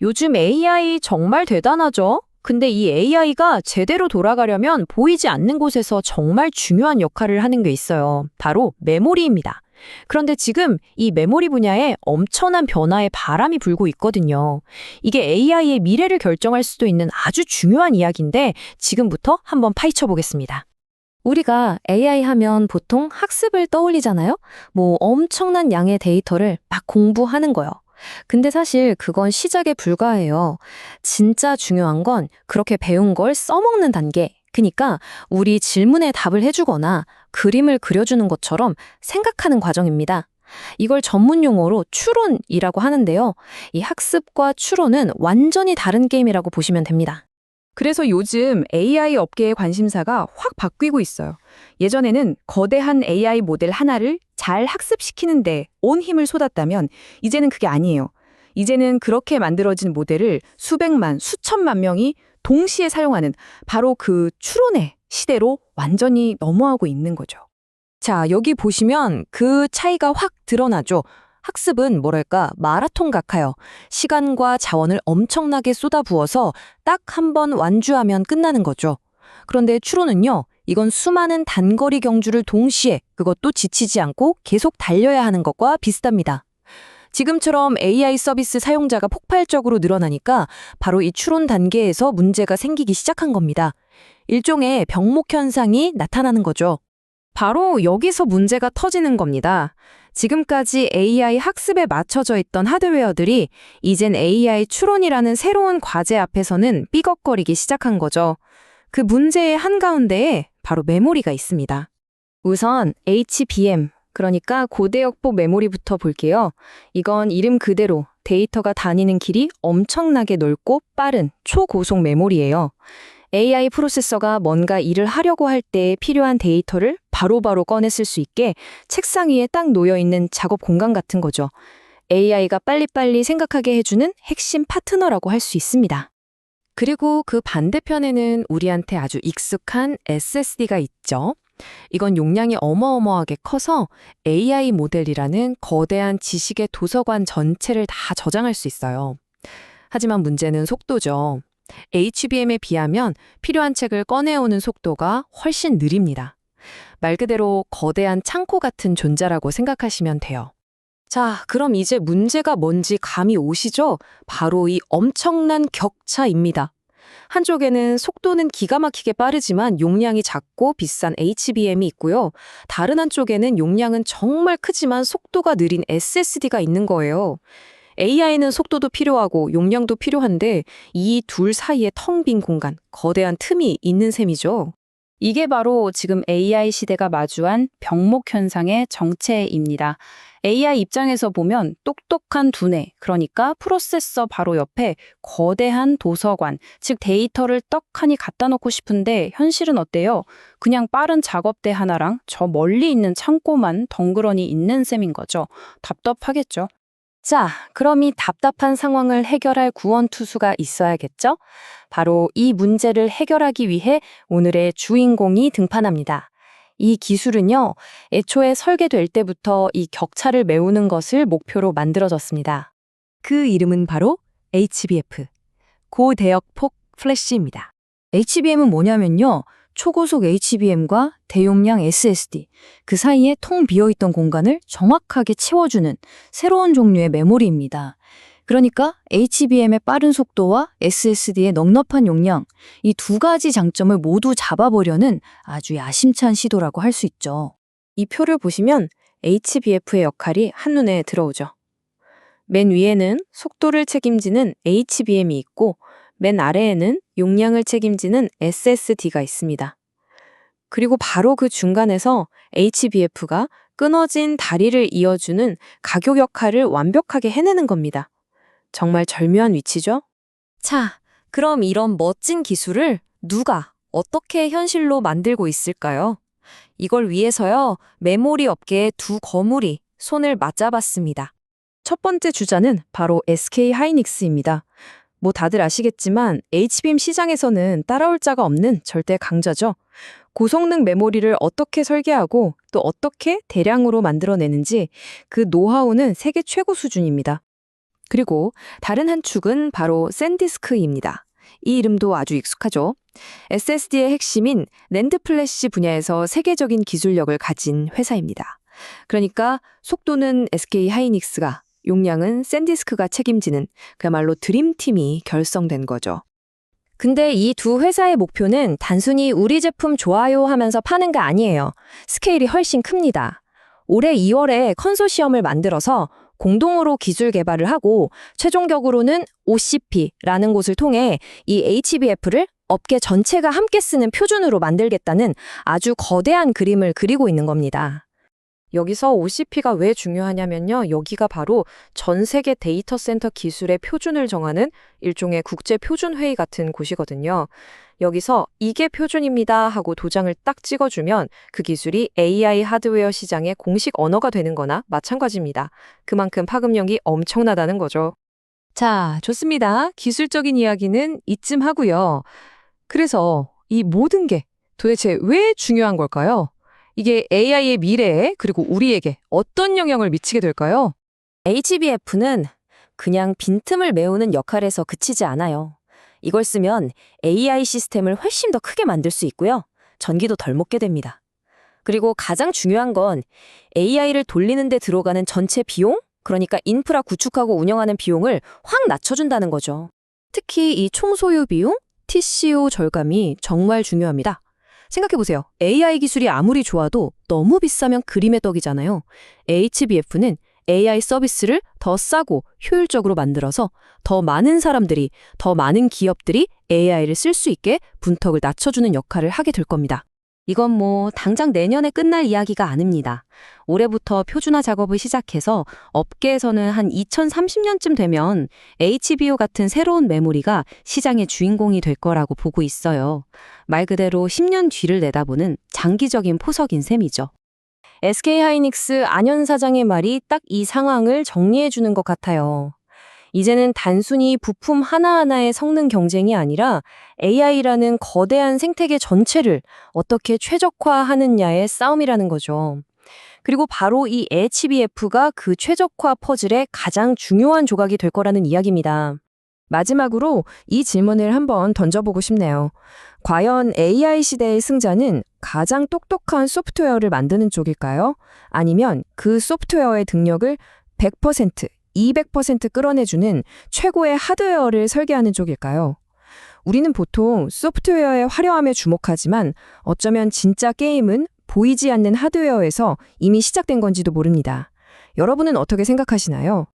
요즘 AI 정말 대단하죠? 근데 이 AI가 제대로 돌아가려면 보이지 않는 곳에서 정말 중요한 역할을 하는 게 있어요. 바로 메모리입니다. 그런데 지금 이 메모리 분야에 엄청난 변화의 바람이 불고 있거든요. 이게 AI의 미래를 결정할 수도 있는 아주 중요한 이야기인데 지금부터 한번 파헤쳐 보겠습니다. 우리가 AI 하면 보통 학습을 떠올리잖아요? 뭐 엄청난 양의 데이터를 막 공부하는 거요. 근데 사실 그건 시작에 불과해요. 진짜 중요한 건 그렇게 배운 걸 써먹는 단계. 그니까 우리 질문에 답을 해주거나 그림을 그려주는 것처럼 생각하는 과정입니다. 이걸 전문 용어로 추론이라고 하는데요. 이 학습과 추론은 완전히 다른 게임이라고 보시면 됩니다. 그래서 요즘 AI 업계의 관심사가 확 바뀌고 있어요. 예전에는 거대한 AI 모델 하나를 잘 학습시키는데 온 힘을 쏟았다면 이제는 그게 아니에요. 이제는 그렇게 만들어진 모델을 수백만, 수천만 명이 동시에 사용하는 바로 그 추론의 시대로 완전히 넘어가고 있는 거죠. 자, 여기 보시면 그 차이가 확 드러나죠. 학습은 뭐랄까 마라톤 같아요. 시간과 자원을 엄청나게 쏟아부어서 딱 한 번 완주하면 끝나는 거죠. 그런데 추론은요. 이건 수많은 단거리 경주를 동시에 그것도 지치지 않고 계속 달려야 하는 것과 비슷합니다. 지금처럼 AI 서비스 사용자가 폭발적으로 늘어나니까 바로 이 추론 단계에서 문제가 생기기 시작한 겁니다. 일종의 병목 현상이 나타나는 거죠. 바로 여기서 문제가 터지는 겁니다. 지금까지 AI 학습에 맞춰져 있던 하드웨어들이 이젠 AI 추론이라는 새로운 과제 앞에서는 삐걱거리기 시작한 거죠. 그 문제의 한가운데에 바로 메모리가 있습니다. 우선 HBM, 그러니까 고대역폭 메모리부터 볼게요. 이건 이름 그대로 데이터가 다니는 길이 엄청나게 넓고 빠른 초고속 메모리예요. AI 프로세서가 뭔가 일을 하려고 할 때 필요한 데이터를 바로바로 꺼내 쓸 수 있게 책상 위에 딱 놓여 있는 작업 공간 같은 거죠. AI가 빨리빨리 생각하게 해주는 핵심 파트너라고 할 수 있습니다. 그리고 그 반대편에는 우리한테 아주 익숙한 SSD가 있죠. 이건 용량이 어마어마하게 커서 AI 모델이라는 거대한 지식의 도서관 전체를 다 저장할 수 있어요. 하지만 문제는 속도죠. HBM에 비하면 필요한 책을 꺼내오는 속도가 훨씬 느립니다. 말 그대로 거대한 창고 같은 존재라고 생각하시면 돼요. 자, 그럼 이제 문제가 뭔지 감이 오시죠? 바로 이 엄청난 격차입니다. 한쪽에는 속도는 기가 막히게 빠르지만 용량이 작고 비싼 HBM이 있고요. 다른 한쪽에는 용량은 정말 크지만 속도가 느린 SSD가 있는 거예요. AI는 속도도 필요하고 용량도 필요한데 이 둘 사이에 텅 빈 공간, 거대한 틈이 있는 셈이죠. 이게 바로 지금 AI 시대가 마주한 병목 현상의 정체입니다. AI 입장에서 보면 똑똑한 두뇌, 그러니까 프로세서 바로 옆에 거대한 도서관, 즉 데이터를 떡하니 갖다 놓고 싶은데 현실은 어때요? 그냥 빠른 작업대 하나랑 저 멀리 있는 창고만 덩그러니 있는 셈인 거죠. 답답하겠죠. 자, 그럼 이 답답한 상황을 해결할 구원투수가 있어야겠죠? 바로 이 문제를 해결하기 위해 오늘의 주인공이 등판합니다. 이 기술은요, 애초에 설계될 때부터 이 격차를 메우는 것을 목표로 만들어졌습니다. 그 이름은 바로 HBF, 고대역폭 플래시입니다. HBM은 뭐냐면요, 초고속 HBM과 대용량 SSD, 그 사이에 텅 비어있던 공간을 정확하게 채워주는 새로운 종류의 메모리입니다. 그러니까 HBM의 빠른 속도와 SSD의 넉넉한 용량, 이 두 가지 장점을 모두 잡아보려는 아주 야심찬 시도라고 할 수 있죠. 이 표를 보시면 HBF의 역할이 한눈에 들어오죠. 맨 위에는 속도를 책임지는 HBM이 있고 맨 아래에는 용량을 책임지는 SSD가 있습니다. 그리고 바로 그 중간에서 HBF가 끊어진 다리를 이어주는 가교 역할을 완벽하게 해내는 겁니다. 정말 절묘한 위치죠? 자, 그럼 이런 멋진 기술을 누가 어떻게 현실로 만들고 있을까요? 이걸 위해서요, 메모리 업계의 두 거물이 손을 맞잡았습니다. 첫 번째 주자는 바로 SK 하이닉스입니다. 뭐 다들 아시겠지만 HBM 시장에서는 따라올 자가 없는 절대 강자죠. 고성능 메모리를 어떻게 설계하고 또 어떻게 대량으로 만들어내는지 그 노하우는 세계 최고 수준입니다. 그리고 다른 한 축은 바로 샌디스크입니다. 이 이름도 아주 익숙하죠. SSD의 핵심인 낸드 플래시 분야에서 세계적인 기술력을 가진 회사입니다. 그러니까 속도는 SK 하이닉스가, 용량은 샌디스크가 책임지는 그야말로 드림팀이 결성된 거죠. 근데 이 두 회사의 목표는 단순히 우리 제품 좋아요 하면서 파는 게 아니에요. 스케일이 훨씬 큽니다. 올해 2월에 컨소시엄을 만들어서 공동으로 기술 개발을 하고 최종적으로는 OCP라는 곳을 통해 이 HBF를 업계 전체가 함께 쓰는 표준으로 만들겠다는 아주 거대한 그림을 그리고 있는 겁니다. 여기서 OCP가 왜 중요하냐면요. 여기가 바로 전 세계 데이터 센터 기술의 표준을 정하는 일종의 국제 표준 회의 같은 곳이거든요. 여기서 이게 표준입니다 하고 도장을 딱 찍어주면 그 기술이 AI 하드웨어 시장의 공식 언어가 되는 거나 마찬가지입니다. 그만큼 파급력이 엄청나다는 거죠. 자, 좋습니다. 기술적인 이야기는 이쯤 하고요. 그래서 이 모든 게 도대체 왜 중요한 걸까요? 이게 AI의 미래에 그리고 우리에게 어떤 영향을 미치게 될까요? HBF는 그냥 빈틈을 메우는 역할에서 그치지 않아요. 이걸 쓰면 AI 시스템을 훨씬 더 크게 만들 수 있고요. 전기도 덜 먹게 됩니다. 그리고 가장 중요한 건 AI를 돌리는 데 들어가는 전체 비용? 그러니까 인프라 구축하고 운영하는 비용을 확 낮춰준다는 거죠. 특히 이 총소유 비용, TCO 절감이 정말 중요합니다. 생각해보세요. AI 기술이 아무리 좋아도 너무 비싸면 그림의 떡이잖아요. HBF는 AI 서비스를 더 싸고 효율적으로 만들어서 더 많은 사람들이, 더 많은 기업들이 AI를 쓸 수 있게 분턱을 낮춰주는 역할을 하게 될 겁니다. 이건 뭐 당장 내년에 끝날 이야기가 아닙니다. 올해부터 표준화 작업을 시작해서 업계에서는 한 2030년쯤 되면 HBO 같은 새로운 메모리가 시장의 주인공이 될 거라고 보고 있어요. 말 그대로 10년 뒤를 내다보는 장기적인 포석인 셈이죠. SK 하이닉스 안현 사장의 말이 딱 이 상황을 정리해 주는 것 같아요. 이제는 단순히 부품 하나하나의 성능 경쟁이 아니라 AI라는 거대한 생태계 전체를 어떻게 최적화하느냐의 싸움이라는 거죠. 그리고 바로 이 HBF가 그 최적화 퍼즐의 가장 중요한 조각이 될 거라는 이야기입니다. 마지막으로 이 질문을 한번 던져보고 싶네요. 과연 AI 시대의 승자는 가장 똑똑한 소프트웨어를 만드는 쪽일까요? 아니면 그 소프트웨어의 능력을 100%, 200% 끌어내주는 최고의 하드웨어를 설계하는 쪽일까요? 우리는 보통 소프트웨어의 화려함에 주목하지만 어쩌면 진짜 게임은 보이지 않는 하드웨어에서 이미 시작된 건지도 모릅니다. 여러분은 어떻게 생각하시나요?